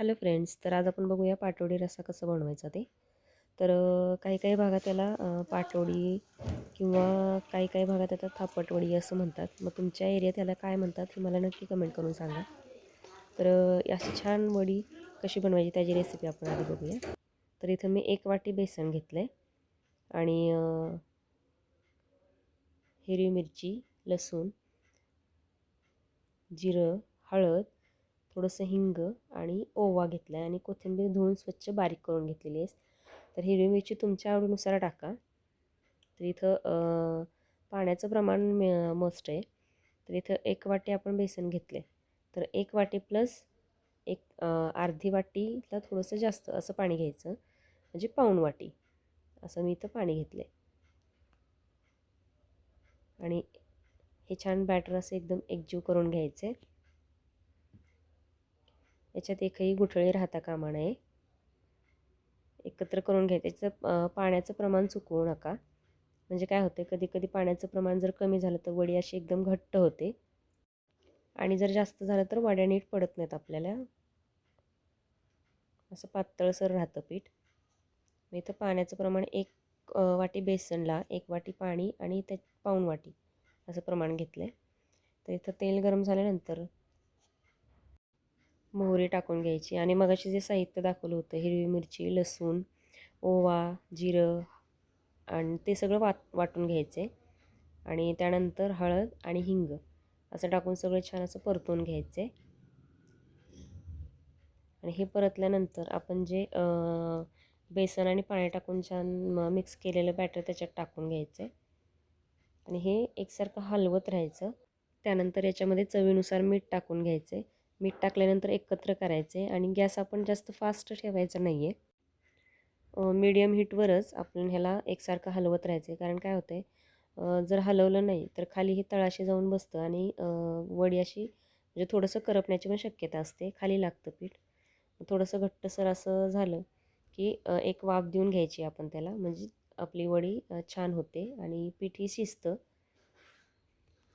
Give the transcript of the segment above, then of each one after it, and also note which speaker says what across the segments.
Speaker 1: Hello friends, तर आज आपण बघूया पाटवडी रस्सा कसं बनवायचा ते. तर काही काही भागात त्याला पाटवडी किंवा काही काही भागात त्याला थापटवडी असं म्हणतात. मग तुमच्या एरियात त्याला काय म्हणतात हे मला नक्की कमेंट करून सांगा. तर अशी छान वडी कशी बनवायची त्याची रेसिपी आपण आधी बघूया. तर इथं मी 1 वाटी बेसन घेतलं आहे आणि हिरवी मिरची, लसूण, जिरं, हळद, थोडंसं हिंग आणि ओवा घेतला आहे आणि कोथिंबीर धुवून स्वच्छ बारीक करून घेतलेली आहे. तर हिरवी मिरची तुमच्या आवडीनुसार टाका. तर इथं पाण्याचं प्रमाण मस्ट आहे. तर इथं 1 वाटी आपण बेसन घेतले, तर 1 वाटी प्लस अर्धी वाटीला थोडंसं जास्त असं पाणी घ्यायचं, म्हणजे पाऊण वाटी असं मी इथं पाणी घेतलं आणि हे छान बॅटर असं एकदम एकजीव करून घ्यायचे. याच्यात एकही गुठळी राहता कामा नये. एकत्र करून घ्यायचं. याचं पाण्याचं प्रमाण चुकवू नका. म्हणजे काय होते, कधी कधी पाण्याचं प्रमाण जर कमी झालं तर वडी अशी एकदम घट्ट होते आणि जर जास्त झालं तर वड्या नीट पडत नाहीत आपल्याला. असं पातळसर राहतं पीठ. मी इथं पाण्याचं प्रमाण 1 वाटी बेसनला 1 वाटी पाणी आणि त्या पाऊण वाटी असं प्रमाण घेतलं आहे. तर इथं तेल गरम झाल्यानंतर मोहरी टाकून घ्यायची आणि मगाशी जे साहित्य दाखवलं होतं, हिरवी मिरची, लसूण, ओवा, जिरं आणि ते सगळं वाटून घ्यायचे आणि त्यानंतर हळद आणि हिंग असं टाकून सगळं छान असं परतून घ्यायचे. आणि हे परतल्यानंतर आपण जे बेसन आणि पाणी टाकून छान मिक्स केलेलं बॅटर त्याच्यात टाकून घ्यायचं आणि हे एकसारखं हलवत राहायचं. त्यानंतर याच्यामध्ये चवीनुसार मीठ टाकून घ्यायचे. मीठ टाकल्यानंतर एकत्र करायचे आणि गॅस आपण जास्त फास्ट ठेवायचा नाही आहे. मीडियम हीटवरच आपण ह्याला एकसारखं हलवत राहायचं. कारण काय होतं आहे, जर हलवलं नाही तर खाली हे तळाशी जाऊन बसतं आणि वडी अशी म्हणजे थोडंसं करपण्याची पण शक्यता असते, खाली लागतं पीठ. थोडंसं घट्टसर असं झालं की एक वाफ देऊन घ्यायची आपण त्याला, म्हणजे आपली वडी छान होते आणि पीठही शिजतं.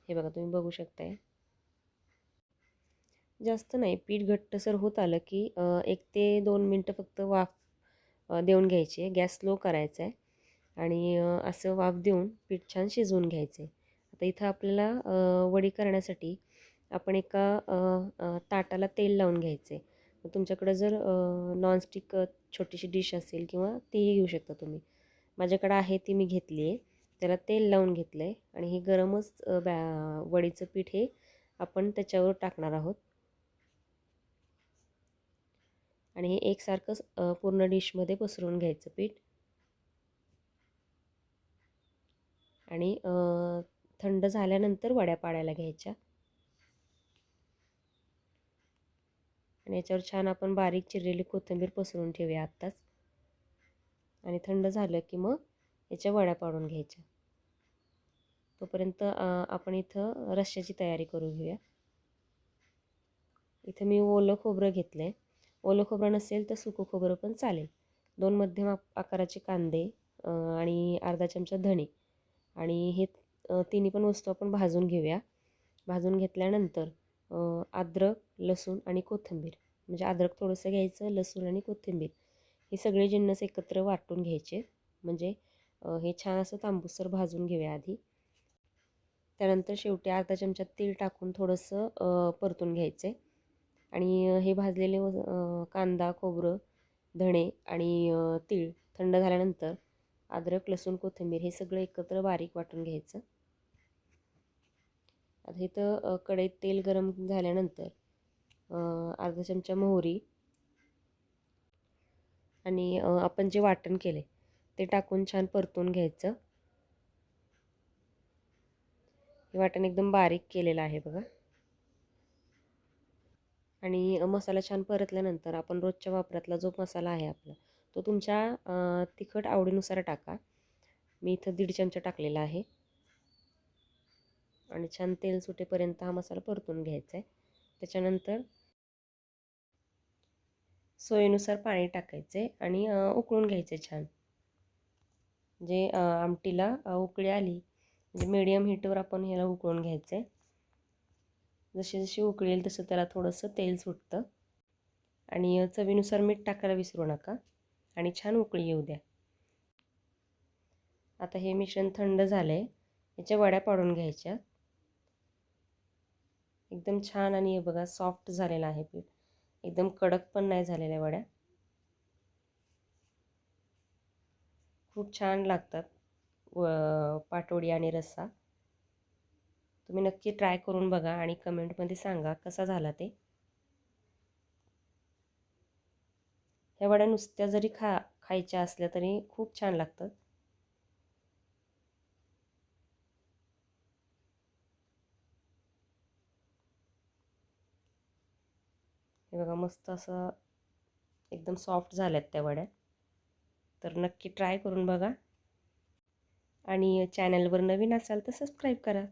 Speaker 1: हे बघा, तुम्ही बघू शकताय. जास्त नाही, पीठ घट्टसर होत आलं की 1 ते 2 मिनटं फक्त वाफ देऊन घ्यायची. गॅस स्लो करायचा आहे आणि असं वाफ देऊन पीठ छान शिजवून घ्यायचं आहे. आता इथं आपल्याला वडी करण्यासाठी आपण एका ताटाला तेल लावून घ्यायचं आहे. तुमच्याकडं जर नॉनस्टिक छोटीशी डिश असेल किंवा तीही घेऊ शकता तुम्ही. माझ्याकडं आहे ती मी घेतली आहे. त्याला तेल लावून घेतलं आहे आणि हे गरमच वडीचं पीठ हे आपण त्याच्यावर टाकणार आहोत आणि हे एकसारखं पूर्ण डिशमध्ये पसरवून घ्यायचं पीठ आणि थंड झाल्यानंतर वड्या पाडायला घ्यायच्या आणि याच्यावर छान आपण बारीक चिरलेली कोथिंबीर पसरून ठेवूया आत्ताच आणि थंड झालं की मग याच्या वड्या पाडून घ्यायच्या. तोपर्यंत आपण इथं रश्श्याची तयारी करू घेऊया. इथं मी ओलं खोबरं घेतलं आहे. ओलं खोबरं नसेल तर सुकं खोबरं पण चालेल. 2 मध्यम आकाराचे कांदे आणि अर्धा चमचा धणे आणि हे तिन्ही पण वस्तू आपण भाजून घेऊया. भाजून घेतल्यानंतर अद्रक, लसूण आणि कोथिंबीर, म्हणजे अद्रक थोडंसं घ्यायचं, लसूण आणि कोथिंबीर हे सगळे जिन्नस एकत्र वाटून घ्यायचे. म्हणजे हे छान असं तांबूसर भाजून घेऊया आधी. त्यानंतर शेवटी अर्धा चमचा तेल टाकून थोडंसं परतून घ्यायचे आणि हे भाजलेले कांदा, खोबरं, धणे आणि तीळ थंड झाल्यानंतर अद्रक, लसूण, कोथिंबीर हे सगळं एकत्र बारीक वाटून घ्यायचं. आता इथं कढईत तेल गरम झाल्यानंतर अर्धा चमचा मोहरी आणि आपण जे वाटण केले ते टाकून छान परतून घ्यायचं. हे वाटण एकदम बारीक केलेलं आहे बघा. आणि मसाला छान परतल्यानंतर आपण रोजच्या वापरातला जो मसाला आहे आपला, तो तुमच्या तिखट आवडीनुसार टाका. मी इथं 1.5 चमचा टाकलेला आहे आणि छान तेल सुटेपर्यंत हा मसाला परतून घ्यायचा आहे. त्याच्यानंतर सोयीनुसार पाणी टाकायचे आणि उकळून घ्यायचे छान. जे आमटीला उकळी आली म्हणजे मीडियम हीटवर आपण ह्याला उकळून घ्यायचं आहे. जशी जशी उकळी येईल तसं त्याला थोडंसं तेल सुटतं. आणि चवीनुसार मीठ टाकायला विसरू नका आणि छान उकळी येऊ द्या. आता हे मिश्रण थंड झालं आहे. याच्या वड्या पाडून घ्यायच्या. एकदम छान आणि हे बघा सॉफ्ट झालेलं आहे पीठ. एकदम कडक पण नाही झालेल्या वड्या. खूप छान लागतात पाटवडी आणि रस्सा. तुम्ही नक्की ट्राय करून बघा आणि कमेंटमध्ये सांगा कसा झाला ते. ह्या वड्या नुसत्या जरी खायच्या असल्या तरी खूप छान लागतात. हे बघा मस्त असं एकदम सॉफ्ट झाल्यात त्या वड्या. तर नक्की ट्राय करून बघा आणि चॅनलवर नवीन असाल तर सबस्क्राईब करा.